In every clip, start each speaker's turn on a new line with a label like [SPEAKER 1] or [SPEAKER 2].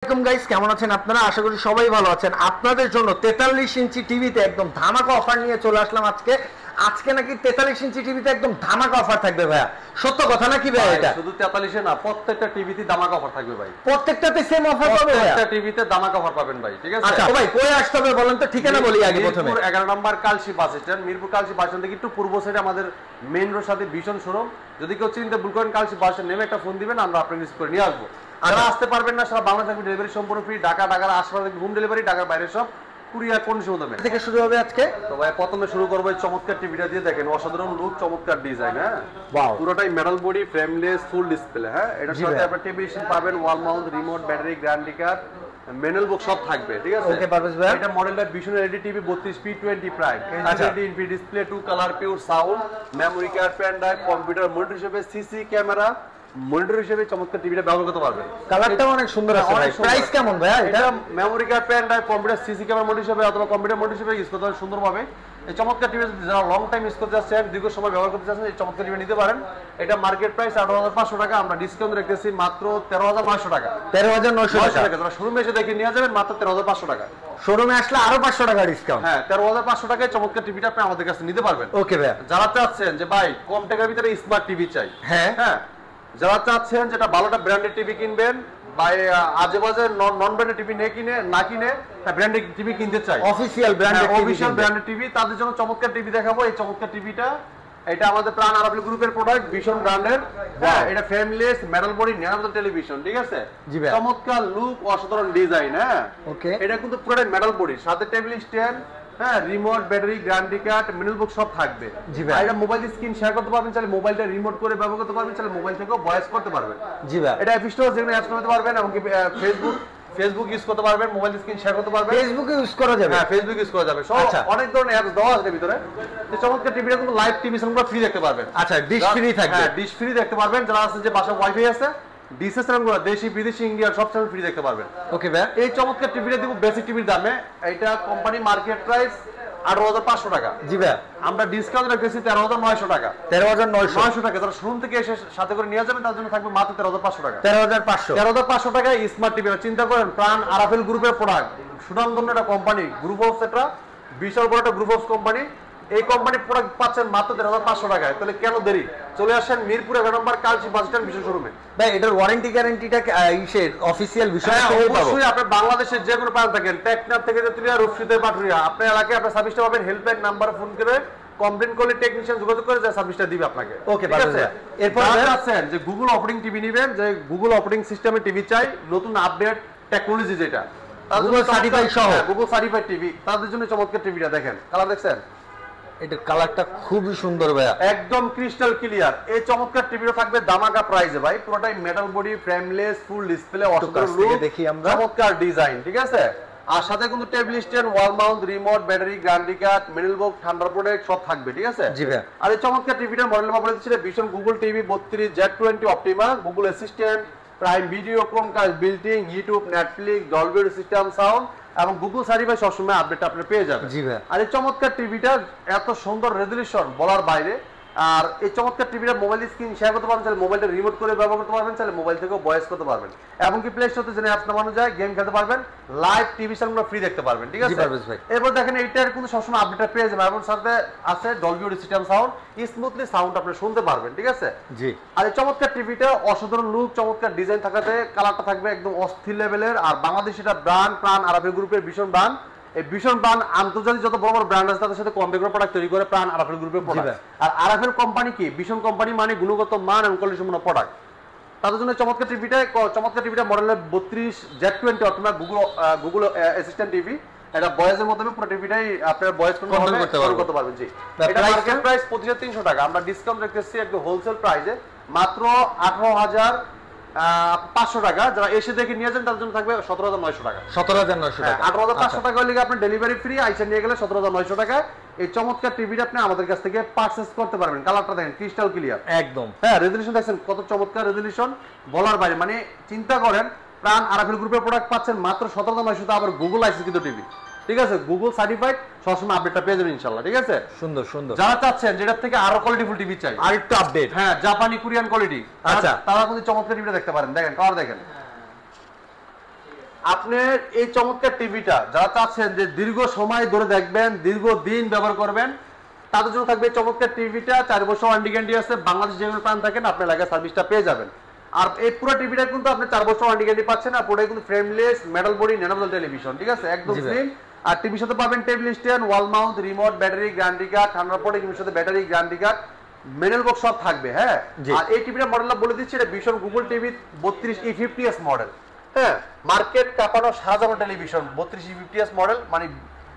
[SPEAKER 1] Guys কেমন আছেন আপনারা? আশা করি সবাই ভালো আছেন। আপনাদের জন্য 43 ইঞ্চি টিভিতে একদম ধামাকা অফার নিয়ে চলে আসলাম আজকে নাকি 43 ইঞ্চি টিভিতে একদম ধামাকা অফার থাকবে ভাইয়া, সত্য কথা নাকি ভাই? এটা
[SPEAKER 2] শুধু 43 এ না, প্রত্যেকটা টিভিতে ধামাকা অফার থাকবে ভাই।
[SPEAKER 1] প্রত্যেকটাতে সেম অফার পাবে ভাইয়া?
[SPEAKER 2] প্রত্যেকটা টিভিতে ধামাকা অফার পাবেন ভাই, ঠিক আছে?
[SPEAKER 1] আচ্ছা ভাই, কই আসতে হবে বলেন তো, ঠিকানা বলি আগে প্রথমে।
[SPEAKER 2] Mirpur 11 number Kalshi bus stand, Mirpur Kalshi bus stand থেকে একটু পূর্ব সাইডে আমাদের মেইন রোড সাথে ভীষণ শোরুম। যদি কেউ চিনতে ভুল করেন, কালশি বাস স্ট্যান্ড নেমে একটা ফোন দিবেন, আমরা আপনাকে রিসিভ করে নিয়ে আসবো। যারা আসতে পারবেন না, সারা বাংলাদেশ থেকে ডেলিভারি সম্পূর্ণ ফ্রি। ঢাকার আশেপাশে হোম ডেলিভারি, ঢাকার বাইরে সব কুরিয়ার কন্ডিশন হবে।
[SPEAKER 1] থেকে শুরু হবে আজকে।
[SPEAKER 2] তো ভাই প্রথমে শুরু করবো এই চমৎকার টিভিটা দিয়ে। দেখেন অসাধারণ লুক, চমৎকার ডিজাইন। হ্যাঁ, ওয়াও, পুরোটাই metal body, frameless, full display. হ্যাঁ, এটার সাথে আপনারা টেলিভিশন পাবেন, wall Mount, remote, battery, guarantee card, manual বুক সব থাকবে, ঠিক আছে?
[SPEAKER 1] ওকে পারভেজ ভাই,
[SPEAKER 2] এটা মডেলটা ভীষণ LED TV 32p20 prime, LED ইনফি display, 2 colour, pure sound, memory card, pen drive, computer monitor হিসেবে, সিসি ক্যামেরা মনিটর হিসেবে চমৎকার টিভিটা ব্যবহার করতে পারবেন।
[SPEAKER 1] কালারটা অনেক সুন্দর আছে ভাই। প্রাইস কেমন ভাই?
[SPEAKER 2] এটা memory card, pen drive, computer, CC camera monitor হিসেবে অথবা কম্পিউটার মনিটর হিসেবে ইউজ করতে পারেন সুন্দরভাবে। এই চমৎকার টিভি যারা লং টাইম ইউজ করতে যাচ্ছেন, দীর্ঘ সময় ব্যবহার করতে যাচ্ছেন, এই চমৎকার টিভি নিতে পারেন। এটা মার্কেট প্রাইস 18,500 টাকা, আমরা ডিসকাউন্ট রেখেছি মাত্র 13,900 টাকা।
[SPEAKER 1] 13,900 টাকা।
[SPEAKER 2] যারা শোরুমে এসে দেখে নিয়ে যাবেন মাত্র 13,500 টাকা।
[SPEAKER 1] শোরুমে আসলে আরো 500 টাকা ডিসকাউন্ট।
[SPEAKER 2] হ্যাঁ, 13,500 টাকায় চমৎকার টিভিটা আপনি আমাদের কাছে নিতে পারবেন।
[SPEAKER 1] ওকে ভাই,
[SPEAKER 2] যারা চাচ্ছেন যে ভাই কম টাকার ভিতরে স্মার্ট টিভি চাই,
[SPEAKER 1] হ্যাঁ
[SPEAKER 2] হ্যাঁ, যারা চাচ্ছেন যেটা ভালোটা ব্র্যান্ডেড টিভি কিনবেন, ভাই আজেবাজে নন ব্র্যান্ডেড টিভি না কিনে ব্র্যান্ডেড টিভি কিনতে চাই,
[SPEAKER 1] অফিশিয়াল
[SPEAKER 2] ব্র্যান্ডেড টিভি, তাদের জন্য চমৎকার টিভি দেখাবো। এই চমৎকার টিভিটা এটা আমাদের প্রাণ আরাফেল গ্রুপের প্রোডাক্ট, ভীষণ ব্র্যান্ডের। হ্যাঁ, এটা frameless metal body nano television, ঠিক আছে? চমৎকার লুক, অসাধারণ ডিজাইন। হ্যাঁ, ওকে, এটা কিন্তু পুরোটাই মেটাল বডি, সাথে টেবিল স্ট্যান্ড, হ্যাঁ, remote, battery, guarantee card, manual বুক সব থাকবে। আর এটা মোবাইল স্ক্রিন শেয়ার করতে পারবেন, চাইলে মোবাইলটা রিমোট করে ব্যবহার করতে পারবেন, চাইলে মোবাইল থেকেও ভয়েস করতে পারবেন। জি ভাই, এটা অ্যাপ স্টোর যেখানে অ্যাপস করতে পারবেন, এমনকি ফেসবুক ইউজ করতে পারবেন, মোবাইল স্ক্রিন শেয়ার করতে পারবেন।
[SPEAKER 1] ফেসবুক ইউজ করা যাবে?
[SPEAKER 2] হ্যাঁ, ফেসবুক ইউজ করা যাবে। সব অনেক ধরনের অ্যাপস দেওয়া আছে ভিতরে। তো চমৎকার টিভিটা কিন্তু লাইভ টিভি সম্পূর্ণ ফ্রি দেখতে পারবেন।
[SPEAKER 1] আচ্ছা, ডিশ ফ্রি থাকবে?
[SPEAKER 2] হ্যাঁ, ডিশ ফ্রি দেখতে পারবেন। যারা আছে যে বাসায় ওয়াইফাই আছে, ডিসেস চ্যানেলগুলো দেশি বিদেশি ইন্ডিয়ার সব চ্যানেল ফ্রি দেখতে পারবেন।
[SPEAKER 1] ওকে ভাই,
[SPEAKER 2] এই চমৎকার টিভিটা দিব বেসিক টিভির দামে। এটা কোম্পানি মার্কেট প্রাইস 18,500 টাকা।
[SPEAKER 1] জি ভাই,
[SPEAKER 2] আমরা ডিসকাউন্ট রেখেছি 13,900 টাকা।
[SPEAKER 1] 13,900
[SPEAKER 2] টাকা। যারা শোরুম থেকে এসে সাথে করে নিয়ে যাবেন তার জন্য থাকবে মাত্র 13,500 টাকা।
[SPEAKER 1] 13,500
[SPEAKER 2] টাকায় স্মার্ট টিভি। চিন্তা করেন, প্রাণ আরাফেল গ্রুপের প্রোডাক্ট, সুনামধন্য একটা কোম্পানি, গ্রুপ অফ সেটা বিশাল বড় একটা গ্রুপ অফ কোম্পানি। এই কোম্পানির প্রোডাক্ট পাচ্ছেন মাত্র 13,500 টাকায়। তাহলে কেন দেরি? চলে আসেন মিরপুর 11 নম্বর কালচি বাস স্ট্যান্ড বিশেষ শোরুমে।
[SPEAKER 1] ভাই, এটার ওয়ারেন্টি গ্যারান্টিটা ইসের অফিশিয়াল বিষয় থেকে পাবো?
[SPEAKER 2] অবশ্যই। আপনি বাংলাদেশের যে কোনো প্রান্ত থাকেন, টেকনাফ থেকে তেতুলিয়া, রূপসী, পাটুরিয়া, আপনার এলাকায় আপনার সার্ভিসটা পাবেন। হেল্পলাইন নাম্বারে ফোন করে কমপ্লেইন করলে টেকনিশিয়ান যোগাযোগ করে যে সার্ভিসটা দিবে আপনাকে।
[SPEAKER 1] ওকে, ঠিক আছে?
[SPEAKER 2] এরপর আছেন যে গুগল অপারেটিং টিভি নেবেন, যে গুগল অপারেটিং সিস্টেমে টিভি চাই, নতুন আপডেট টেকনোলজি যেটা
[SPEAKER 1] গুগল সার্টিফাইড সহ,
[SPEAKER 2] গুগল সার্টিফাইড টিভি, তাদের জন্য চমৎকার টিভিটা। দেখেন কালার, দেখছেন?
[SPEAKER 1] এটার কালারটা খুবই সুন্দর ভাইয়া,
[SPEAKER 2] একদম ক্রিস্টাল ক্লিয়ার। এই চমৎকার টিভিটা থাকবে দামাকা প্রাইসে ভাই। পুরোটাই metal body, frameless, full display, অসাধারণ লুক,
[SPEAKER 1] দেখি আমরা
[SPEAKER 2] চমৎকার ডিজাইন, ঠিক আছে? আর সাথে কিন্তু table stand, wall mount, remote, battery, guarantee card, manual বুক, ঠান্ডার প্রোডাক্ট সব থাকবে, ঠিক আছে?
[SPEAKER 1] জি ভাই।
[SPEAKER 2] আর এই চমৎকার টিভিটার মডেল নাম্বার বলেছিল ভীষণ Google TV 32Z20 Optima, Google assistant, prime Video, Chromecast, বিল্টিং, YouTube, Netflix, Dolby system sound এবং গুগল সার্টিফাই সবসময় আপডেট আপনি পেয়ে যাবেন।
[SPEAKER 1] জি ভাই।
[SPEAKER 2] আর এই চমৎকার টিভিটা এত সুন্দর রেজলিউশন বলার বাইরে। আর এই চমৎকার টিভিটা মোবাইল স্ক্রিন শেয়ার করতে পারবেন, চাইলে মোবাইলটা রিমোট করে ব্যবহার করতে পারবেন, চাইলে মোবাইল থেকেও ভয়েস করতে পারবেন। এমনকি প্লে স্টোরে যে অ্যাপস নামানো যায়, গেম খেলতে পারবেন, লাইভ টিভি চ্যানেলগুলো ফ্রি দেখতে পারবেন, ঠিক আছে? এরপর দেখেন এইটার কিন্তু সবসময় আপডেটটা পেয়ে যাবেন, এবং সাথে আছে Dolby system sound, smoothly sound আপনি শুনতে পারবেন, ঠিক আছে? জি। আর এই চমৎকার টিভিটা অসাধারণ লুক, চমৎকার ডিজাইন থাকাতে কালারটা থাকবে একদম অস্থির লেভেলের। আর বাংলাদেশ এটা ব্র্যান্ড, প্রাণ আরাফেল গ্রুপের ভীষণ ব্র্যান্ড। এই ভীষণ ব্র্যান্ড আন্তর্জাতিক যত বড় বড় ব্র্যান্ড আছে তাদের সাথে কম্পেয়ার প্রোডাক্ট তৈরি করে প্রাণ আরাফেল গ্রুপের প্রোডাক্ট। আর আরাফেল কোম্পানি কি? ভীষণ কোম্পানি মানে গুণগত মান এবং কোয়ালিটি সম্পন্ন প্রোডাক্ট। তাদের জন্য চমৎকার টিভিটা মডেলের 32Z20 Optima Google assistant TV. এটা ভয়েসের মাধ্যমে পুরো টিভিটাই আপনার ভয়েস কন্ট্রোল করতে পারবেন। জি, এটা মার্কেট প্রাইস 25,300 টাকা। আমরা ডিসকাউন্ট রেখেছি একদম হোলসেল প্রাইসে মাত্র 18,500 টাকা। যারা এসে দেখে নিয়ে যান তার জন্য থাকবে 17,900 টাকা।
[SPEAKER 1] 17,900 টাকা।
[SPEAKER 2] 18,500 টাকা হলে আপনি ডেলিভারি ফ্রি, আইসা নিয়ে গেলে 17,900 টাকা। এই চমৎকার টিভিটা আপনি আমাদের কাছ থেকে পারচেজ করতে পারবেন। কালারটা দেখেন ক্রিস্টাল ক্লিয়ার একদম। হ্যাঁ, রেজলিউশন দেখছেন কত চমৎকার রেজলিউশন, বলার বাইরে। মানে চিন্তা করেন, প্রাণ আরাফেল গ্রুপের প্রোডাক্ট পাচ্ছেন মাত্র 17,900 আবার গুগল লাইসেন্স কিন্তু টিভি, ঠিক আছে? গুগল সার্টিফাইড, সবসময় আপডেটটা পেয়ে যাবেন ইনশাআল্লাহ, ঠিক আছে? সুন্দর সুন্দর। যারা চাচ্ছেন যেটার থেকে আরো কোয়ালিটিফুল টিভি চাই, আর একটু আপডেট, হ্যাঁ, জাপানি কোরিয়ান কোয়ালিটি, আচ্ছা, তারা কিন্তু চমৎকার টিভিটা দেখতে পারেন। দেখেন কালার, দেখেন আপনার এই চমৎকার টিভিটা যারা চাচ্ছেন যে দীর্ঘ সময় ধরে দেখবেন, দীর্ঘ দিন ব্যবহার করবেন, তাদের জন্য থাকবে চমৎকার টিভিটা। 4 বছর ওয়ারেন্টি গ্যারান্টি আছে, বাংলাদেশ যে কোনো প্রান্ত থাকেন আপনি এলাকায় সার্ভিসটা পেয়ে যাবেন। আর এই পুরো টিভিটা কিন্তু আপনি 4 বছর ওয়ারেন্টি গ্যারান্টি পাচ্ছেন। আর পুরোটাই কিন্তু ফ্রেমলেস মেটাল বডি ন্যানোবল টেলিভিশন, ঠিক আছে, একদম স্লিম। আর টিভির সাথে পাবেন table stand, wall mount, remote, battery guarantee card, ঠান্ডার পরে টিভির সাথে battery guarantee card, manual box সব থাকবে। হ্যাঁ, আর এই টিভিটার মডেলটা বলে দিচ্ছি, এটা vision Google TV 32E50s model. হ্যাঁ, মার্কেট কাঁপানো সাজানো টেলিভিশন 32E50s মডেল, মানে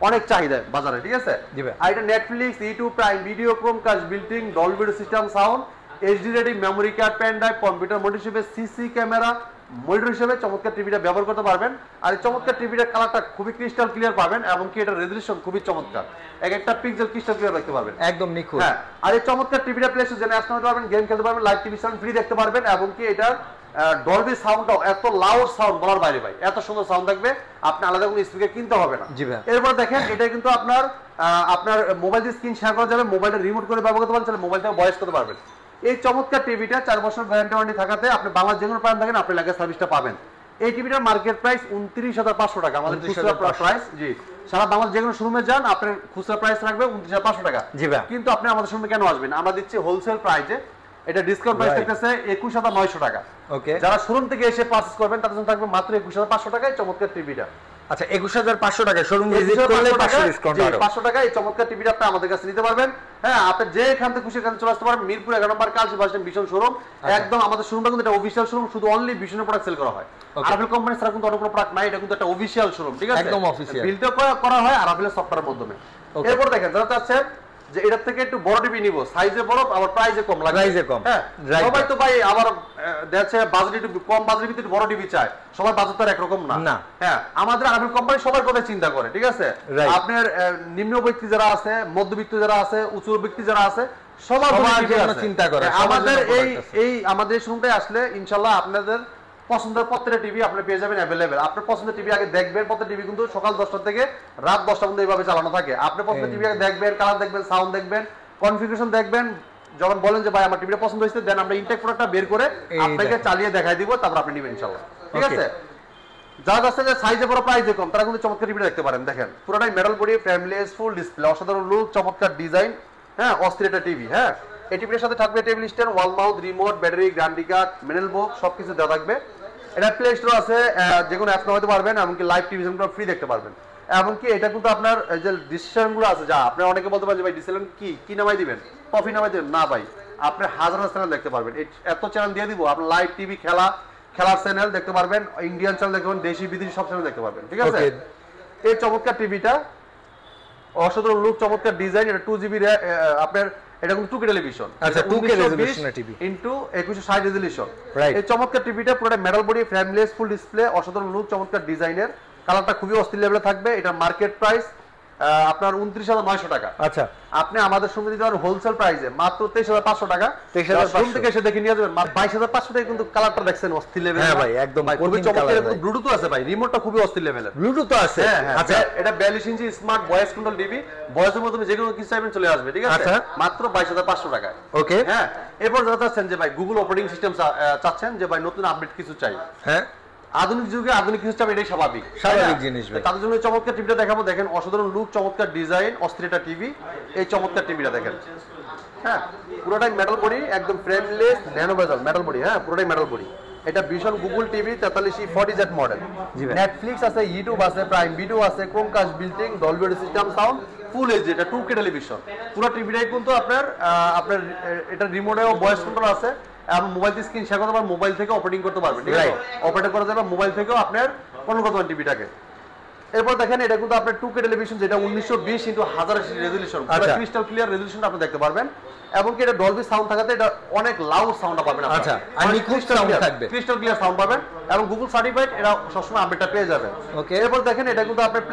[SPEAKER 2] অনেক চাহিদা বাজারে, ঠিক আছে। আর এটা Netflix, YouTube, Prime Video, Chromecast, built in Dolby system sound, HD ready, memory card, pen drive, computer monitor হিসেবে, সিসি ক্যামেরা মনিটর হিসেবে চমৎকার টিভিটা ব্যবহার করতে পারবেন। আর এই চমৎকার টিভিটার কালারটা খুবই ক্রিস্টাল ক্লিয়ার পাবেন, এবং কি এটা রেজোলিউশন খুবই চমৎকার, এক একটা পিক্সেল ক্রিস্টাল ক্লিয়ার দেখতে পারবেন, একদম নিখুঁত। হ্যাঁ, আর এই চমৎকার টিভিটা প্লে স্টোর জেনে আসতে পারবেন, গেম খেলতে পারবেন, লাইভ টিভি সাউন্ড ফ্রি দেখতে পারবেন, এবং কি এটার ডলবি সাউন্ডটাও এত লাউড সাউন্ড বলার বাইরে ভাই, এত সুন্দর সাউন্ড থাকবে, আপনি আলাদা কোনো স্পিকার কিনতে হবে না। এরপর দেখেন এটা কিন্তু আপনার মোবাইল দিয়ে স্ক্রিন শেয়ার করা যাবে, মোবাইলটা রিমোট করে ব্যবহার করতে পারবেন, তাহলে মোবাইল থেকে ভয়েস করতে পারবেন। এই চমৎকার টিভিটা 4 বছর গ্যারান্টি ওয়ারেন্টি থাকাতে আপনি বাংলাদেশ যে কোনো প্রান্ত থাকেন আপনি এলাকায় সার্ভিসটা পাবেন। এই টিভিটার মার্কেট প্রাইস 29,500 টাকা, আমাদের খুচরা প্রাইস। জি, সারা বাংলাদেশ যে কোনো শোরুমে যান আপনার খুচরা প্রাইস রাখবে 29,500 টাকা। কিন্তু আপনি আমাদের শোরুমে কেন আসবেন, আমরা দিচ্ছি হোলসেল প্রাইসে, এটা ডিসকাউন্ট প্রাইস থাকতেছে 21,900 টাকা। ওকে, যারা শোরুম থেকে এসে পারচেজ করবেন তাদের জন্য থাকবে মাত্র 21,500 টাকায় চমৎকার টিভিটা।
[SPEAKER 1] আচ্ছা, 21,500 টাকা শোরুম ভিজিট করলে 500 ডিসকাউন্ট হবে। 500
[SPEAKER 2] টাকা এই চমৎকার টিভিটা আপনি আমাদের কাছে নিতে পারবেন। হ্যাঁ, আপনি যে এখান থেকে খুশি এখানে চলে আসতে পারবেন, মিরপুর 11 নম্বর কালসি বাস স্ট্যান্ড ভীষণ শোরুম। একদম আমাদের শোরুমটা কিন্তু এটা অফিশিয়াল শোরুম, শুধু অনলি ভীষণের প্রোডাক্ট সেল করা হয়। আরাফেল কোম্পানি ছাড়া কিন্তু অন্য কোনো প্রোডাক্ট নাই, এটা কিন্তু একটা অফিশিয়াল শোরুম, ঠিক আছে, একদম অফিশিয়াল, বিলটা করা হয় আরাফেলের সফটওয়্যারের মাধ্যমে। এরপর দেখেন যারা চাচ্ছেন যে এটার থেকে একটু বড় টিভি নিব, সাইজে বড় আবার প্রাইসে কম লাগে, প্রাইসে কম। হ্যাঁ, সবাই তো ভাই আবার দেখছে বাজেট একটু কম, বাজেটের ভিতরে বড় টিভি চায়, সবার বাজেট তো একরকম না। হ্যাঁ, আমাদের আরাফেল কোম্পানি সবার কথা চিন্তা করে, ঠিক আছে। আপনার নিম্ন ব্যক্তি যারা আছে, মধ্যবিত্ত যারা আছে, উচ্চ ব্যক্তি যারা আছে, সবার জন্য চিন্তা করে। আমাদের আমাদের শোরুমটায় আসলে ইনশাআল্লাহ আপনাদের পছন্দের প্রত্যেকটা টিভি আপনি পেয়ে যাবেন অ্যাভেলেবেল। আপনার পছন্দের টিভি আগে দেখবেন, প্রত্যেক টিভি কিন্তু সকাল 10টা থেকে রাত 10টা পর্যন্ত এইভাবে চালানো থাকে। আপনার পছন্দের টিভি আগে দেখবেন, কালার দেখবেন, সাউন্ড দেখবেন, কনফিগারেশন দেখবেন, যখন বলেন যে ভাই আমার টিভিটা পছন্দ হয়েছে, দেন আমরা ইনটেক প্রোডাক্টটা বের করে আপনাকে চালিয়ে দেখাই দিব, তারপর আপনি নেবেন ইনশাআল্লাহ, ঠিক আছে। যারা কাছে যে সাইজে বড় প্রাইসে কম তারা কিন্তু চমৎকার টিভিটা দেখতে পারেন। দেখেন পুরোটাই metal body, frameless, full display, অসাধারণ লুক, চমৎকার ডিজাইন। হ্যাঁ, অস্থির একটা টিভি। হ্যাঁ, এই টিভির সাথে থাকবে table stand, wall mount, remote, battery, guarantee card, manual box সবকিছু দেওয়া থাকবে। এটা প্লে স্টোর আছে, যে কোনো অ্যাপ নামাতে পারবেন, এমনকি লাইভ টেলিভিশনগুলো ফ্রি দেখতে পারবেন। এমনকি এটা কিন্তু আপনার যে ডিসিশনগুলো আছে, যা আপনি অনেকে বলতে পারেন যে ভাই ডিসিশন কি নামাই দিবেন, কফি নামাই দিবেন, না ভাই, আপনি হাজার চ্যানেল দেখতে পারবেন, এত চ্যানেল দিয়ে দিব, আপনার লাইভ টিভি, খেলার চ্যানেল দেখতে পারবেন, ইন্ডিয়ান চ্যানেল দেখতে পারবেন, দেশি বিদেশি সব চ্যানেল দেখতে পারবেন, ঠিক আছে। এই চমৎকার টিভিটা অসাধারণ লুক, চমৎকার ডিজাইন, এটা 2GB আপনার, এটা কিন্তু 2K টেলিভিশন, আচ্ছা 2K resolution TV into 2160 resolution. এই চমৎকার টিভিটা পুরোটা metal body, frameless, full display, অসাধারণ লুক, চমৎকার ডিজাইনের, কালারটা খুবই অস্থির লেভেলে থাকবে। এটা মার্কেট প্রাইস আপনার 29,900 টাকা। আচ্ছা, আপনি আমাদের সঙ্গে দিতে পারেন হোলসেল প্রাইসে মাত্র 23,500 টাকা। 23,500 থেকে এসে দেখে নিয়ে যাবেন, 22,500 টাকা কিন্তু কালারটা দেখছেন অস্থির লেভেল। হ্যাঁ ভাই, একদম খুবই চমৎকার। ব্লুটুথ আছে ভাই, রিমোটটা খুবই অস্থির লেভেলের, ব্লুটুথ আছে। আচ্ছা, এটা 42 ইঞ্চি স্মার্ট ভয়েস কন্ট্রোল টিভি, ভয়েসের মাধ্যমে যে কোনো কিছু চাইবেন চলে আসবে, ঠিক আছে, মাত্র 22,500 টাকায়। ওকে, হ্যাঁ। এরপর যারা চাচ্ছেন যে ভাই গুগল অপারেটিং সিস্টেম চাচ্ছেন, যে ভাই নতুন আপডেট কিছু চাই, হ্যাঁ, আধুনিক যুগে আধুনিক কিছু চাই, এটাই স্বাভাবিক জিনিস। তাদের জন্য চমৎকার টিভিটা দেখাবো। দেখেন অসাধারণ লুক, চমৎকার ডিজাইন, অস্থির একটা টিভি। এই চমৎকার টিভিটা দেখেন, হ্যাঁ, পুরোটাই মেটাল বডি, একদম ফ্রেমলেস, ন্যানো বেজেল, মেটাল বডি। হ্যাঁ, পুরোটাই মেটাল বডি। এটা ভীষণ Google TV 43E40Z model. Netflix আছে, ইউটিউব আছে, প্রাইম ভিডিও আছে, Chromecast, built in Dolby system sound, full HD, এটা 2K টেলিভিশন। পুরো টিভিটাই কিন্তু আপনার এটা রিমোটেও ভয়েস কন্ট্রোল আছে, এবং মোবাইল থেকে স্ক্রিন শেয়ার করতে পারবেন, মোবাইল থেকে অপারেটিং করতে পারবেন, ঠিক আছে, অপারেট করা যাবে মোবাইল থেকেও আপনার কন্ট্রোল করতে পারবেন টিভিটাকে। এরপর দেখেন এটা কিন্তু আপনার 2K টেলিভিশন, যেটা 1920x1080 resolution, crystal clear resolution আপনি দেখতে পারবেন, এবং কি এটা ডলবি সাউন্ড থাকাতে এটা অনেক লাউড সাউন্ডটা পাবেন। আচ্ছা, আর ক্রিস্টাল ক্লিয়ার সাউন্ড পাবেন, এবং গুগল সার্টিফাইড, এটা সবসময় আপডেটটা পেয়ে যাবেন। ওকে, এরপর দেখেন এটা কিন্তু আপনার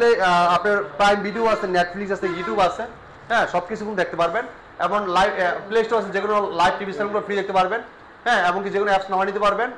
[SPEAKER 2] আপনার প্রাইম ভিডিও আছে, নেটফ্লিক্স আছে, ইউটিউব আছে, হ্যাঁ, সবকিছু কিন্তু দেখতে পারবেন, এবং লাইভ প্লে স্টোর আছে, যেগুলো লাইভ টিভি চ্যানেলগুলো ফ্রি দেখতে পারবেন। হ্যাঁ, এমনকি যেগুলো অ্যাপস নামিয়ে নিতে পারবেন,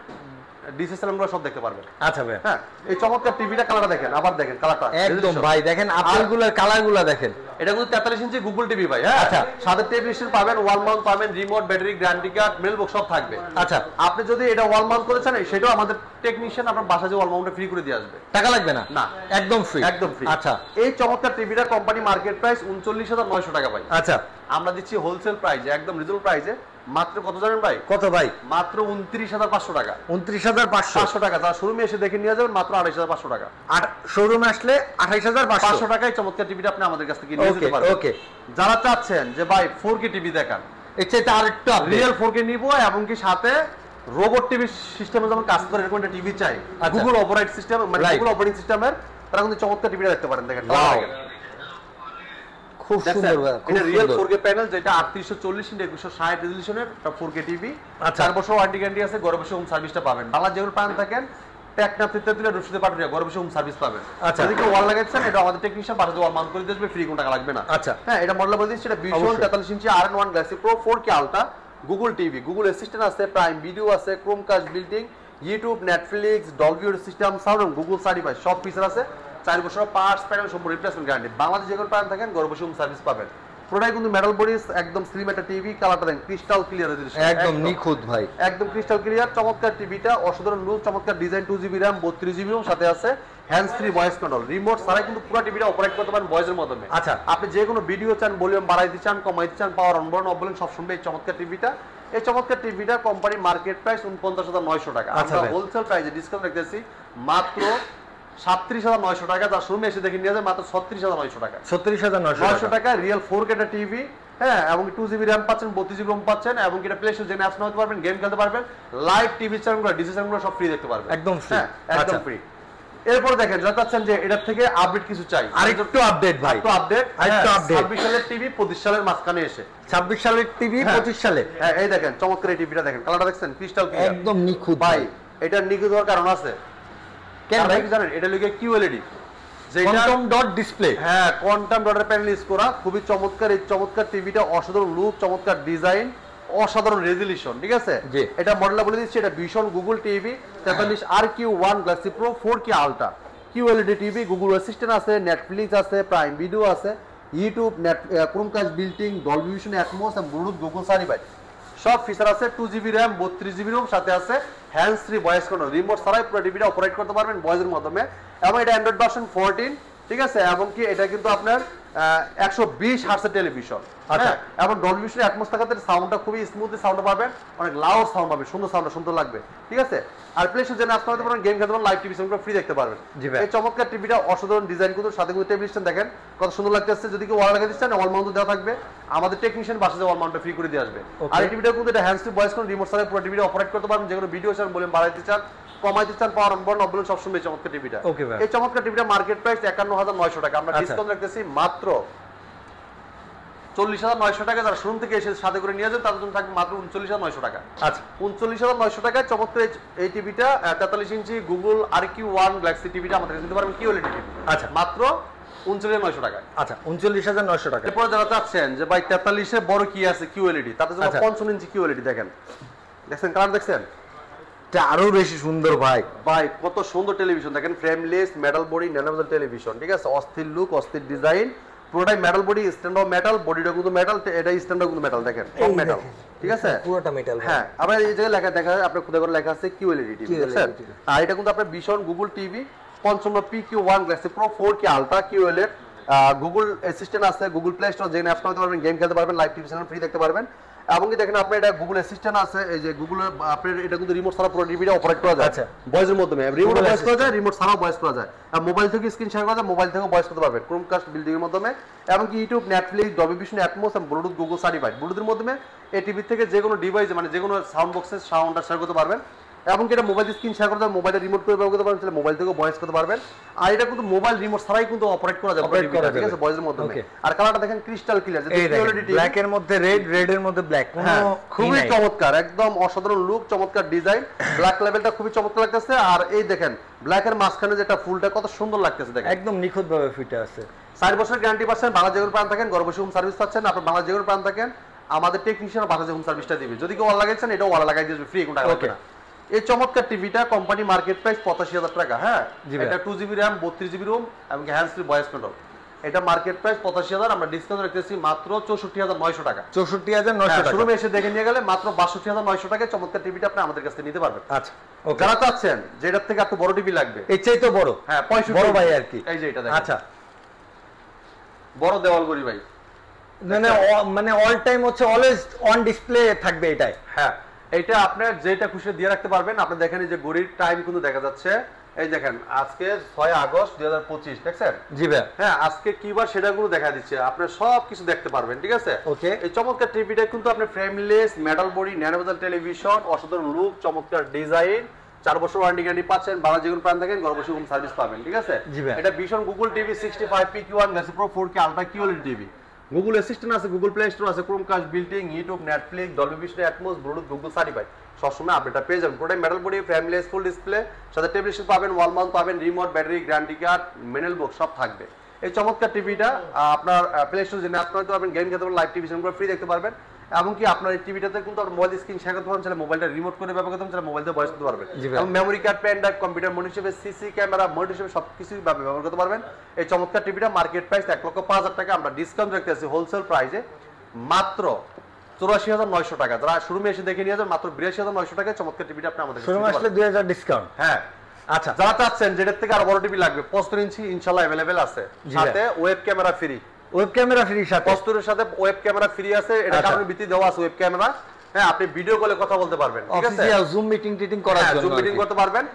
[SPEAKER 2] ডিসি চ্যানেলগুলো সব দেখতে পারবেন। আচ্ছা ভাই, হ্যাঁ, এই চমৎকার টিভিটা কালারটা দেখেন, আবার দেখেন কালারটা একদম ভাই, দেখেন আপেলগুলোর কালারগুলো দেখেন, এটা কিন্তু 43 ইঞ্চি গুগল টিভি ভাই। হ্যাঁ,
[SPEAKER 1] আচ্ছা।
[SPEAKER 2] সাথে টেলিভিশন পাবেন, ওয়াল মাউন্ট পাবেন, remote, battery, guarantee card, mail box সব থাকবে।
[SPEAKER 1] আচ্ছা,
[SPEAKER 2] আপনি যদি এটা ওয়াল মাউন্ট করে চান সেটাও আমাদের টেকনিশিয়ান আপনার বাসায় যে ওয়াল মাউন্টটা ফ্রি করে দিয়ে আসবে,
[SPEAKER 1] টাকা লাগবে না?
[SPEAKER 2] না,
[SPEAKER 1] একদম ফ্রি।
[SPEAKER 2] একদম ফ্রি।
[SPEAKER 1] আচ্ছা,
[SPEAKER 2] এই চমৎকার টিভিটা কোম্পানি মার্কেট প্রাইস 39,900 টাকা ভাই।
[SPEAKER 1] আচ্ছা,
[SPEAKER 2] আমরা দিচ্ছি হোলসেল প্রাইসে, একদম রিজনেবল প্রাইসে, মাত্র কত জানেন ভাই?
[SPEAKER 1] কত ভাই?
[SPEAKER 2] মাত্র 29,500 টাকা।
[SPEAKER 1] 29,500
[SPEAKER 2] টাকা। যারা শোরুমে এসে দেখে নিয়ে যাবেন মাত্র 28,500 টাকা।
[SPEAKER 1] আর শোরুমে আসলে
[SPEAKER 2] 28,500 টাকায় চমৎকার টিভিটা আপনি আমাদের কাছ থেকে নিয়ে যেতে পারবেন।
[SPEAKER 1] ওকে।
[SPEAKER 2] যারা চাচ্ছেন যে ভাই 4K টিভি দেখান,
[SPEAKER 1] এর চাইতে আরেকটু
[SPEAKER 2] রিয়েল 4K নিব এবং কি সাথে রোবট টিভি সিস্টেমে যেমন কাজ করে এরকম একটা টিভি চাই,
[SPEAKER 1] আচ্ছা।
[SPEAKER 2] গুগল অপারেট সিস্টেম, মানে
[SPEAKER 1] Right.
[SPEAKER 2] গুগল অপারেটিং সিস্টেমের, তারা কিন্তু চমৎকার টিভিটা দেখতে পারেন। দেখেন
[SPEAKER 1] Wow. খুব সুন্দর ভাই, খুব
[SPEAKER 2] এটা রিয়েল
[SPEAKER 1] সুন্দর।
[SPEAKER 2] 4K প্যানেল, যেটা 3840x2160 রেজোলিউশনের 4K টিভি।
[SPEAKER 1] আচ্ছা।
[SPEAKER 2] 4 বছর ওয়ারেন্টি গ্যারান্টি আছে, ঘরে বসে হোম সার্ভিসটা পাবেন। বাংলা যেগুলো পান থাকেন টেকনাফ তিতুলে রশিদে পাটুরিয়া, ঘরে বসে হোম সার্ভিস পাবেন।
[SPEAKER 1] আচ্ছা।
[SPEAKER 2] যদি কেউ ওয়াল লাগাচ্ছেন এটা আমাদের টেকনিশিয়ান বাসাতে ওয়াল মাউন্ট করে দিবে, ফ্রি, কোনো টাকা লাগবে না।
[SPEAKER 1] আচ্ছা।
[SPEAKER 2] হ্যাঁ, এটা মডেল বলে দিচ্ছি, এটা ভিশন
[SPEAKER 1] অবশ্যই।
[SPEAKER 2] 43 ইঞ্চি RN1 Galaxy pro 4K ultra Google TV, Google assistant আছে, প্রাইম ভিডিও আছে, Chromecast building, YouTube, Netflix, Dolby audio system, sound, Google certified সব ফিচার আছে। 4 বছর পার্টস প্যানেল সম্পূর্ণ রিপ্লেসমেন্ট গ্যারান্টি। বাংলাদেশ যেগুলো পান থাকেন ঘরে বসে হোম সার্ভিস পাবেন। পুরোটাই কিন্তু মেটাল বডিস, একদম স্লিম একটা টিভি, কালারটা দেখেন ক্রিস্টাল ক্লিয়ার,
[SPEAKER 1] একদম নিখুঁত ভাই,
[SPEAKER 2] একদম ক্রিস্টাল ক্লিয়ার। চমৎকার টিভিটা, অসাধারণ লুক, চমৎকার design, 2GB RAM, 32GB RAM, সাথে আছে hands free voice control, remote ছাড়াই কিন্তু পুরো টিভিটা অপারেট করতে পারেন ভয়েসের মাধ্যমে।
[SPEAKER 1] আচ্ছা।
[SPEAKER 2] আপনি যে কোনো ভিডিও চান, ভলিউম বাড়াইতে চান, কমাইতে চান, পাওয়ার অন বলেন অফ বলেন সব শুনবে এই চমৎকার টিভিটা। এই চমৎকার টিভিটা কোম্পানি মার্কেট প্রাইস 49,900 টাকা।
[SPEAKER 1] আচ্ছা
[SPEAKER 2] আমরা
[SPEAKER 1] ভাই।
[SPEAKER 2] হোলসেল প্রাইসে ডিসকাউন্ট রাখতেছি মাত্র 37,900 টাকা। যার শোরুমে এসে দেখে নিয়ে যায় মাত্র 36,900 টাকা।
[SPEAKER 1] 36,900
[SPEAKER 2] টাকা রিয়েল 4K টিভি। হ্যাঁ, এবং 2GB RAM পাচ্ছেন, 32GB ROM পাচ্ছেন, এবং এটা প্লে স্টোর জেনে অ্যাপস নামাতে পারবেন, গেম খেলতে পারবেন, লাইভ টিভি চ্যানেলগুলো, ডিজি চ্যানেলগুলো সব ফ্রি দেখতে পারবেন,
[SPEAKER 1] একদম free।
[SPEAKER 2] হ্যাঁ, একদম
[SPEAKER 1] আচ্ছা।
[SPEAKER 2] ফ্রি। এরপর দেখেন যারা চাচ্ছেন যে এটার থেকে আপডেট কিছু চাই,
[SPEAKER 1] আরেকটু আপডেট ভাই,
[SPEAKER 2] একটু আপডেট,
[SPEAKER 1] আরেকটু update।
[SPEAKER 2] 26 সালের টিভি 25 সালের মাঝখানে এসে,
[SPEAKER 1] 26 সালের টিভি
[SPEAKER 2] হ্যাঁ।
[SPEAKER 1] 25 সালে,
[SPEAKER 2] হ্যাঁ, এই দেখেন চমৎকার এই টিভিটা দেখেন, কালারটা দেখছেন ক্রিস্টাল ক্লিয়ার,
[SPEAKER 1] একদম নিখুঁত
[SPEAKER 2] ভাই। এটা নিখুঁত হওয়ার কারণ আছে,
[SPEAKER 1] কেন
[SPEAKER 2] কারণ
[SPEAKER 1] ভাই?
[SPEAKER 2] কি জানেন, এটা লিখে QLED, যেটা
[SPEAKER 1] কোয়ান্টাম ডট ডিসপ্লে।
[SPEAKER 2] হ্যাঁ, কোয়ান্টাম ডটের প্যানেল ইউজ করা, খুবই চমৎকার। এই চমৎকার টিভিটা অসাধারণ লুক, চমৎকার ডিজাইন, অসাধারণ রেজলিউশন, ঠিক আছে।
[SPEAKER 1] জি।
[SPEAKER 2] এটা মডেলটা বলে দিচ্ছি, এটা vision Google TV 43 RQ1 Galaxy pro 4K ultra QLED TV, Google assistant আছে, নেটফ্লিক্স আছে, প্রাইম ভিডিও আছে, YouTube, Chromecast building, Dolby vision atoms এবং ব্লুটুথ গুগল সার্টিফাইড সব ফিচার আছে। 2GB RAM, 32GB ROM, সাথে আছে hands free voice control, remote ছাড়াই পুরো টিভিটা অপারেট করতে পারবেন ভয়েসের মাধ্যমে। এবং এটা অ্যান্ড্রয়েড ভার্সন 14, ঠিক আছে। এবং কি এটা কিন্তু আপনার 120 হার্টজের টেলিভিশন,
[SPEAKER 1] আচ্ছা।
[SPEAKER 2] এবং ডলবি ভিশন অ্যাটমস থাকাতে সাউন্ডটা খুবই স্মুথলি সাউন্ড পাবেন, অনেক লাউড সাউন্ড পাবেন, সুন্দর সাউন্ড, সুন্দর লাগবে, ঠিক আছে। আর প্লে স্টোর জেনে আসতে পারেন, গেম খেলতে পারেন, লাইভ টিভি চ্যানেল ফ্রি দেখতে পারবেন।
[SPEAKER 1] জি ভাই।
[SPEAKER 2] এই চমৎকার টিভিটা অসাধারণ ডিজাইন, কিন্তু সাথে কিন্তু টেলিভিশন দেখেন কত সুন্দর লাগতেছে। যদি কেউ ওয়াল লাগাতে চান, ওয়াল মাউন্ট দেওয়া থাকবে, আমাদের টেকনিশিয়ান বাসায় ওয়াল মাউন্টটা ফ্রি করে দিয়ে আসবে।
[SPEAKER 1] Okay.
[SPEAKER 2] আর এই টিভিটা কিন্তু এটা hands free voice control, remote ছাড়াই পুরো টিভিটা অপারেট করতে পারবেন, যে কোনো ভিডিও চান, বলেন বাড়াইতে চান, কমাইতে চান, পাওয়ার অন বলেন অফ বলেন সব শুনবে এই চমৎকার টিভিটা।
[SPEAKER 1] Okay ভাই।
[SPEAKER 2] এই চমৎকার টিভিটা মার্কেট প্রাইস 51,900 টাকা। আমরা
[SPEAKER 1] আচ্ছা।
[SPEAKER 2] ডিসকাউন্ট রাখতেছি মাত্র 40,900 টাকা। যারা শোরুম থেকে এসে সাথে করে নিয়ে যান তাদের জন্য থাকবে মাত্র 39,900 টাকা।
[SPEAKER 1] আচ্ছা।
[SPEAKER 2] 39,900 টাকায় চমৎকার এই টিভিটা 43 ইঞ্চি গুগল RQ1 গ্যালাক্সি টিভিটা আমাদের কাছে নিতে পারবেন, QLED টিভি,
[SPEAKER 1] আচ্ছা।
[SPEAKER 2] মাত্র 39,900 টাকায়।
[SPEAKER 1] আচ্ছা, 39,900 টাকা।
[SPEAKER 2] এরপর যারা চাচ্ছেন যে ভাই 43 এ বড় কি আছে QLED, তাদের জন্য
[SPEAKER 1] আচ্ছা।
[SPEAKER 2] 55 ইঞ্চি QLED দেখেন, দেখছেন কালার দেখছেন
[SPEAKER 1] এটা আরো বেশি সুন্দর ভাই,
[SPEAKER 2] ভাই, কত সুন্দর টেলিভিশন দেখেন, frameless metal body, nano bezel television, ঠিক আছে। অস্থির লুক, অস্থির ডিজাইন, পুরোটাই metal body, stand of metal, বডিটা কিন্তু মেটাল, এটা স্ট্যান্ড কিন্তু মেটাল, দেখেন সব মেটাল, ঠিক আছে।
[SPEAKER 1] পুরোটা মেটাল।
[SPEAKER 2] হ্যাঁ, আবার এই জায়গায় লেখা দেখা যায়, আপনার খুদে করে লেখা আছে QLED টিভি, দেখছেন। আর এটা কিন্তু আপনার vision Google TV 55 PQ1 Galaxy pro 4K ultra QLED, Google assistant আছে, গুগল প্লে স্টোর জেনে অ্যাপস নামাতে পারবেন, গেম খেলতে পারবেন, লাইভ টিভি চ্যানেল ফ্রি দেখতে পারবেন। এবং কি দেখেন আপনার এটা গুগল অ্যাসিস্ট্যান্ট আছে, এই যে গুগলের আপনার এটা কিন্তু রিমোট ছাড়া পুরো টিভিটা অপারেট করা যায়,
[SPEAKER 1] আচ্ছা।
[SPEAKER 2] ভয়েসের মাধ্যমে, রিমোট ভয়েস করা যায়, রিমোট ছাড়াও ভয়েস করা যায়, আর মোবাইল থেকে স্ক্রিন শেয়ার করা যায়, মোবাইল থেকেও ভয়েস করতে পারবেন, ক্রোমকাস্ট বিল্ডিং এর মাধ্যমে। এবং কি YouTube, Netflix, Dolby vision atoms এবং ব্লুটুথ গুগল সার্টিফাইড, ব্লুটুথের মাধ্যমে এই টিভি থেকে যে কোনো ডিভাইস, মানে যে কোনো সাউন্ড বক্সের সাউন্ডটা শেয়ার করতে পারবেন। এবং কি এটা মোবাইল স্ক্রিন শেয়ার করতে, মোবাইলে রিমোট করে ব্যবহার করতে পারবেন, তাহলে মোবাইল থেকেও ভয়েস করতে পারবেন। আর এটা কিন্তু মোবাইল রিমোট ছাড়াই কিন্তু অপারেট করা যায়, ঠিক আছে, ভয়েসের মাধ্যমে। আর কালারটা দেখেন ক্রিস্টাল ক্লিয়ার,
[SPEAKER 1] ব্ল্যাক এর মধ্যে রেড, রেড এর মধ্যে ব্ল্যাক,
[SPEAKER 2] খুবই চমৎকার, একদম অসাধারণ লুক, চমৎকার ডিজাইন, ব্ল্যাক লেভেলটা খুবই চমৎকার লাগতেছে। আর এই দেখেন ব্ল্যাক এর মাঝখানে যেটা ফুলটা কত সুন্দর লাগতেছে, দেখেন
[SPEAKER 1] একদম নিখুঁত ভাবে ফিটে আছে।
[SPEAKER 2] 4 বছর গ্যারান্টি পাচ্ছেন, বাংলা যেগুলো প্রাণ থাকেন, ঘরে বসে হোম সার্ভিস পাচ্ছেন। আপনার বাংলা যেগুলো প্রাণ থাকেন, আমাদের টেকনিশিয়ান বাসায় হোম সার্ভিসটা দিবে। যদি কেউ ওয়াল লাগাইছেন, এটাও ওয়াল লাগাই দিবে ফ্রি, কোনো টাকা লাগবে না। এই চমৎকার টিভিটা কোম্পানি মার্কেট প্রাইস 85,000 টাকা। হ্যাঁ, এটা 2GB RAM, 32GB ROM এবং হ্যান্ডস ফ্রি ভয়েস কন্ট্রোল, এটা মার্কেট প্রাইস 85,000, আমরা ডিসকাউন্ট রাখতেছি মাত্র 64,900 টাকা।
[SPEAKER 1] 64,900 টাকা।
[SPEAKER 2] শোরুমে এসে দেখে নিয়ে গেলে মাত্র 62,900 টাকায় চমৎকার টিভিটা আপনি আমাদের কাছ থেকে নিতে পারবেন।
[SPEAKER 1] আচ্ছা ওকে।
[SPEAKER 2] যারা চাচ্ছেন যে এটার থেকে একটু বড় টিভি লাগবে,
[SPEAKER 1] এর চাইতে বড়,
[SPEAKER 2] হ্যাঁ 65
[SPEAKER 1] বড় ভাই আর কি,
[SPEAKER 2] এই যে এটা দেখেন।
[SPEAKER 1] আচ্ছা
[SPEAKER 2] বড় দেওয়াল গড়ি ভাই,
[SPEAKER 1] মানে অল টাইম হচ্ছে অলওয়েজ অন ডিসপ্লে থাকবে এটাই।
[SPEAKER 2] হ্যাঁ এটা আপনার যেটা খুশি দিয়ে রাখতে পারবেন। আপনি দেখেন এই যে ঘড়ির টাইম কিন্তু দেখা যাচ্ছে, এই দেখেন আজকে 6 আগস্ট 2025, দেখছেন?
[SPEAKER 1] জি ভাই।
[SPEAKER 2] হ্যাঁ আজকে কি বার সেটা গুলো দেখা দিচ্ছে, আপনি সব কিছু দেখতে পারবেন, ঠিক আছে?
[SPEAKER 1] ওকে।
[SPEAKER 2] এই চমৎকার টিভিটা কিন্তু আপনি ফ্রেমলেস মেটাল বডি, ন্যানো বেজেল টেলিভিশন, অসাধারণ লুক, চমৎকার ডিজাইন, 4 বছর ওয়ারেন্টি গ্যারান্টি পাচ্ছেন, বাংলা যেকোনো প্রান্ত থাকেন ঘর বসে হোম সার্ভিস পাবেন, ঠিক আছে?
[SPEAKER 1] জি ভাই।
[SPEAKER 2] এটা ভীষণ Google TV 65PQ1 Galaxy pro 4K ultra QLED TV. Google assistant আছে, গুগল প্লে স্টোর আছে, Chromecast, বিল্টিং, YouTube, Netflix, Dolby vision, atoms, Bluetooth, Google certified, সবসময় আপডেটটা পেয়ে যাবেন। পুরোটাই metal body, frameless, full display, সাথে টেলিভিশন পাবেন, ওয়াল মাউন্ট পাবেন, remote, battery, guarantee card, manual box সব থাকবে। এই চমৎকার টিভিটা আপনার প্লে স্টোর জেনে আসতে পারবেন, গেম খেলতে পারবেন, লাইভ টিভিশন করে ফ্রি দেখতে পারবেন। এমনকি আপনার এই টিভিটাতে কিন্তু আপনার মোবাইল স্ক্রিন শেয়ার করতে পারবেন, মোবাইলটা রিমোট করে ব্যবহার করতে পারবেন, মোবাইল দিয়ে ভয়েস করতে পারবেন, এবং memory card, pen drive, computer monitor হিসেবে, সিসি ক্যামেরা মনিটর হিসেবে সবকিছু ব্যবহার করতে পারবেন। এই চমৎকার টিভিটা মার্কেট প্রাইস 1,05,000 টাকা, আমরা ডিসকাউন্ট রাখতেছি হোলসেল প্রাইসে মাত্র 84,900 টাকা। যারা শোরুমে এসে দেখে নিয়ে যাবেন মাত্র 82,900 টাকায় চমৎকার টিভিটা আপনি আমাদের
[SPEAKER 1] শোরুমে আসলে 2000 ডিসকাউন্ট।
[SPEAKER 2] হ্যাঁ
[SPEAKER 1] আচ্ছা,
[SPEAKER 2] যারা চাচ্ছেন যেটার থেকে আরো বড় টিভি লাগবে 75 ইঞ্চি ইনশাআল্লাহ अवेलेबल আছে, সাথে web camera free.
[SPEAKER 1] Web camera free সাথে,
[SPEAKER 2] 75 এর সাথে ওয়েব ক্যামেরা ফ্রি আছে, এটা কারণে ভিত্তি দেওয়া আছে ওয়েব ক্যামেরা। হ্যাঁ আপনি ভিডিও কলে কথা বলতে পারবেন, ঠিক আছে?
[SPEAKER 1] অফিসিয়াল জুম মিটিং টিটিং করার জন্য,
[SPEAKER 2] জুম মিটিং করতে পারবেন।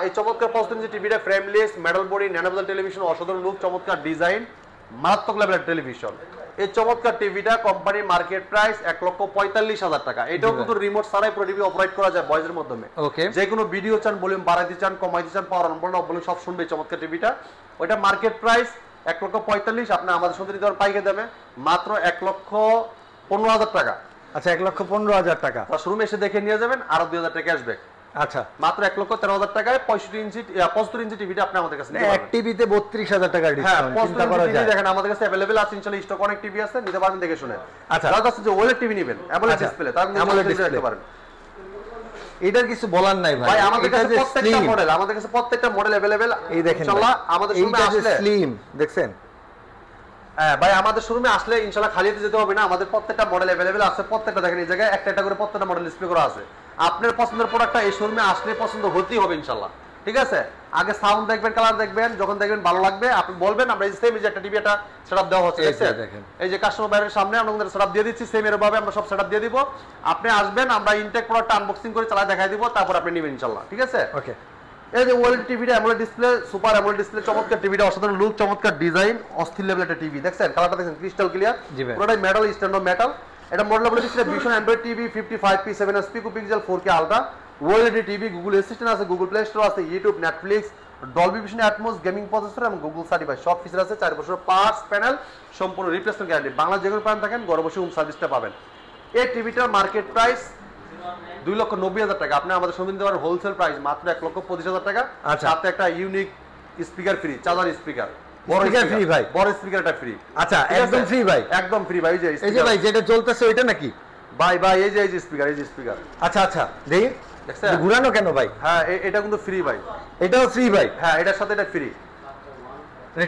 [SPEAKER 2] এই চমৎকার 75 ইঞ্চি টিভিটা ফ্রেমলেস মেটাল বডি, ন্যানো বেজেল টেলিভিশন, অসাধারণ লুক, চমৎকার ডিজাইন, মারাত্মক লেভেলের টেলিভিশন। এই চমৎকার টিভিটা কোম্পানি মার্কেট প্রাইস 1,45,000 টাকা। এটাও কিন্তু রিমোট ছাড়াই পুরো টিভি অপারেট করা যায় ভয়েসের মাধ্যমে।
[SPEAKER 1] ওকে।
[SPEAKER 2] যে কোনো ভিডিও চান, ভলিউম বাড়াইতে চান, কমাইতে চান, পাওয়ার অন বলেন সব শুনবে এই চমৎকার টিভিটা। ওইটা মার্কেট প্রাইস 1,45,000, আপনি আমাদের সাথে নিতে পারেন পাইকারি দামে মাত্র 1,15,000 টাকা।
[SPEAKER 1] আচ্ছা 1,15,000 টাকা।
[SPEAKER 2] শোরুমে এসে দেখে নিয়ে যাবেন, আরো 2,000 টাকা আসবে।
[SPEAKER 1] আচ্ছা
[SPEAKER 2] মাত্র 1,13,000 টাকায় 75 ইঞ্চি টিভিটা আপনি আমাদের কাছে নিতে
[SPEAKER 1] এক
[SPEAKER 2] পারবেন।
[SPEAKER 1] টিভিতে 32,000 টাকা
[SPEAKER 2] হ্যাঁ
[SPEAKER 1] ডিসকাউন্ট, চিন্তা
[SPEAKER 2] 75
[SPEAKER 1] করা
[SPEAKER 2] ইঞ্চি টিভি
[SPEAKER 1] যায়।
[SPEAKER 2] দেখেন আমাদের কাছে अवेलेबल আছে, ইনশাআল্লাহ স্টক অনেক টিভি আছে, নিতে পারবেন দেখে শুনে।
[SPEAKER 1] আচ্ছা,
[SPEAKER 2] যারা কাছে যে ওএলইডি টিভি নেবেন, অ্যামোলেড
[SPEAKER 1] আচ্ছা,
[SPEAKER 2] ডিসপ্লে, তার মধ্যে
[SPEAKER 1] AMOLED
[SPEAKER 2] ডিসপ্লে
[SPEAKER 1] display
[SPEAKER 2] নিতে পারেন।
[SPEAKER 1] এটার কিছু বলার নাই ভাই।
[SPEAKER 2] ভাই আমাদের
[SPEAKER 1] এটা
[SPEAKER 2] কাছে
[SPEAKER 1] যে
[SPEAKER 2] প্রত্যেকটা
[SPEAKER 1] slim,
[SPEAKER 2] মডেল, আমাদের কাছে প্রত্যেকটা মডেল अवेलेबल।
[SPEAKER 1] এই দেখেন
[SPEAKER 2] ইনশাআল্লাহ আমাদের শোরুমে
[SPEAKER 1] এইটা যে
[SPEAKER 2] আসলে
[SPEAKER 1] স্লিম দেখছেন?
[SPEAKER 2] হ্যাঁ ভাই আমাদের শোরুমে আসলে ইনশাআল্লাহ খালি যেতে হবে না, আমাদের প্রত্যেকটা মডেল अवेलेबल আছে। প্রত্যেকটা দেখেন এই জায়গায় একটা একটা করে প্রত্যেকটা মডেল ডিসপ্লে করা আছে। আপনার পছন্দের প্রোডাক্টটা এই শোরুমে আসলে পছন্দ হতেই হবে ইনশাআল্লাহ, ঠিক আছে? আগে সাউন্ড দেখবেন, কালার দেখবেন, যখন দেখবেন ভালো লাগবে আপনি বলবেন, আমরা এই সেম যে একটা টিভি একটা সেটআপ দেওয়া হচ্ছে, দেখেন এই যে কাস্টমার বাইরের সামনে আমাদের সেটআপ দিয়ে দিচ্ছি, সেম এর ভাবে আমরা সব সেটআপ দিয়ে দিব। আপনি আসবেন, আমরা ইনটেক প্রোডাক্ট আনবক্সিং করে চালা দেখাই দিব, তারপর আপনি নেবেন ইনশাআল্লাহ, ঠিক আছে?
[SPEAKER 1] ওকে।
[SPEAKER 2] এই যে ওএলইডি টিভিটা AMOLED display, super AMOLED display, চমৎকার টিভিটা, অসাধারণ লুক, চমৎকার ডিজাইন, অস্থির লেভেলের একটা টিভি। দেখছেন কালারটা, দেখছেন ক্রিস্টাল ক্লিয়ার, পুরোটাই মেটাল, স্ট্যান্ডার্ড মেটাল। এটা model display, vision Android TV 55P7 pixel 4K ultra OLED TV, Google assistant আছে, গুগল প্লে স্টোর আছে, YouTube, Netflix, Dolby vision, atoms, gaming processor এবং গুগল সার্টিফাইড সব feature আছে। 4 বছর parts panel, সম্পূর্ণ replacement guarantee, Bangla যেকোনো প্রান্ত থাকেন ঘরে বসে হোম সার্ভিসটা পাবেন। এই টিভিটার মার্কেট প্রাইস 2,90,000 টাকা, আপনি আমাদের সঙ্গে নিতে পারেন হোলসেল প্রাইস মাত্র 1,25,000 টাকা। সাথে একটা unique speaker free, charger speaker, বড় স্পিকার ফ্রি ভাই, বড় স্পিকারটা ফ্রি।
[SPEAKER 1] আচ্ছা একদম ফ্রি ভাই,
[SPEAKER 2] একদম ফ্রি ভাই।
[SPEAKER 1] এই যে ভাই যেটা চলতেছে ওইটা নাকি
[SPEAKER 2] ভাই? ভাই এই যে স্পিকার, এই যে স্পিকার।
[SPEAKER 1] আচ্ছা আচ্ছা দেখি,
[SPEAKER 2] দেখছেন
[SPEAKER 1] ঘুরানো কেন ভাই?
[SPEAKER 2] হ্যাঁ এটা কিন্তু ফ্রি ভাই,
[SPEAKER 1] এটাও ফ্রি ভাই?
[SPEAKER 2] হ্যাঁ এটার সাথে এটা ফ্রি।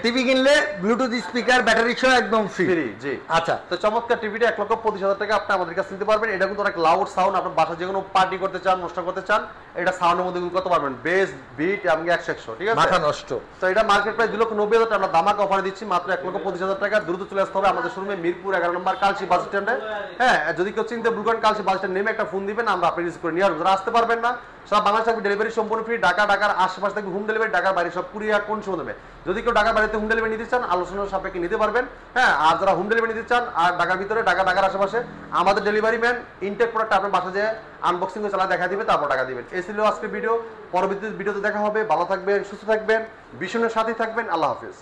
[SPEAKER 1] টিভি কিনলে ব্লুটুথ স্পিকার, ব্যাটারি সহ একদম ফ্রি।
[SPEAKER 2] জি।
[SPEAKER 1] আচ্ছা
[SPEAKER 2] তো চমৎকার টিভিটা 1,25,000 টাকা আপনি আমাদের কাছে নিতে পারবেন। এটা কিন্তু অনেক লাউড সাউন্ড, আপনার বাসা যে কোনো পার্টি করতে চান, অনুষ্ঠান করতে চান, এটা সাউন্ডের মধ্যে করতে পারবেন, বেস বিট এবং 100, ঠিক আছে?
[SPEAKER 1] মাথা নষ্ট।
[SPEAKER 2] তো এটা মার্কেট প্রাইস 2,90,000 টাকা, আমরা দামাক অফার দিচ্ছি মাত্র 1,25,000 টাকা। দ্রুত চলে আসতে হবে আমাদের শোরুমে, মিরপুর 11 নম্বর কালসি বাস স্ট্যান্ডে। হ্যাঁ যদি কেউ চিনতে ভুল করেন, কালসি বাস স্ট্যান্ড নেমে একটা ফোন দিবেন, আমরা আপনি রিসিভ করে নিয়ে আসবো। যারা আসতে পারবেন না, সারা বাংলাদেশ থাকবে ডেলিভারি সম্পূর্ণ ফ্রি। ঢাকার আশেপাশ থেকে হোম ডেলিভারি, ঢাকার বাইরে সব কুরিয়ার কোন সময় দেবে। যদি কেউ ঢাকার বাইরেতে হোম ডেলিভারি নিতে চান, আলোচনার সাপেক্ষে নিতে পারবেন। হ্যাঁ আর যারা হোম ডেলিভারি নিতে চান আর ঢাকার ভিতরে, ঢাকার আশেপাশে, আমাদের ডেলিভারি ম্যান ইনটেক প্রোডাক্ট আপনার বাসা যে আনবক্সিং করে চালা দেখা দিবে, তারপর টাকা দিবেন। এই ছিল আজকে ভিডিও। পরবর্তী ভিডিওতে দেখা হবে। ভালো থাকবেন, সুস্থ থাকবেন, ভীষণের সাথে থাকবেন। আল্লাহ হাফেজ।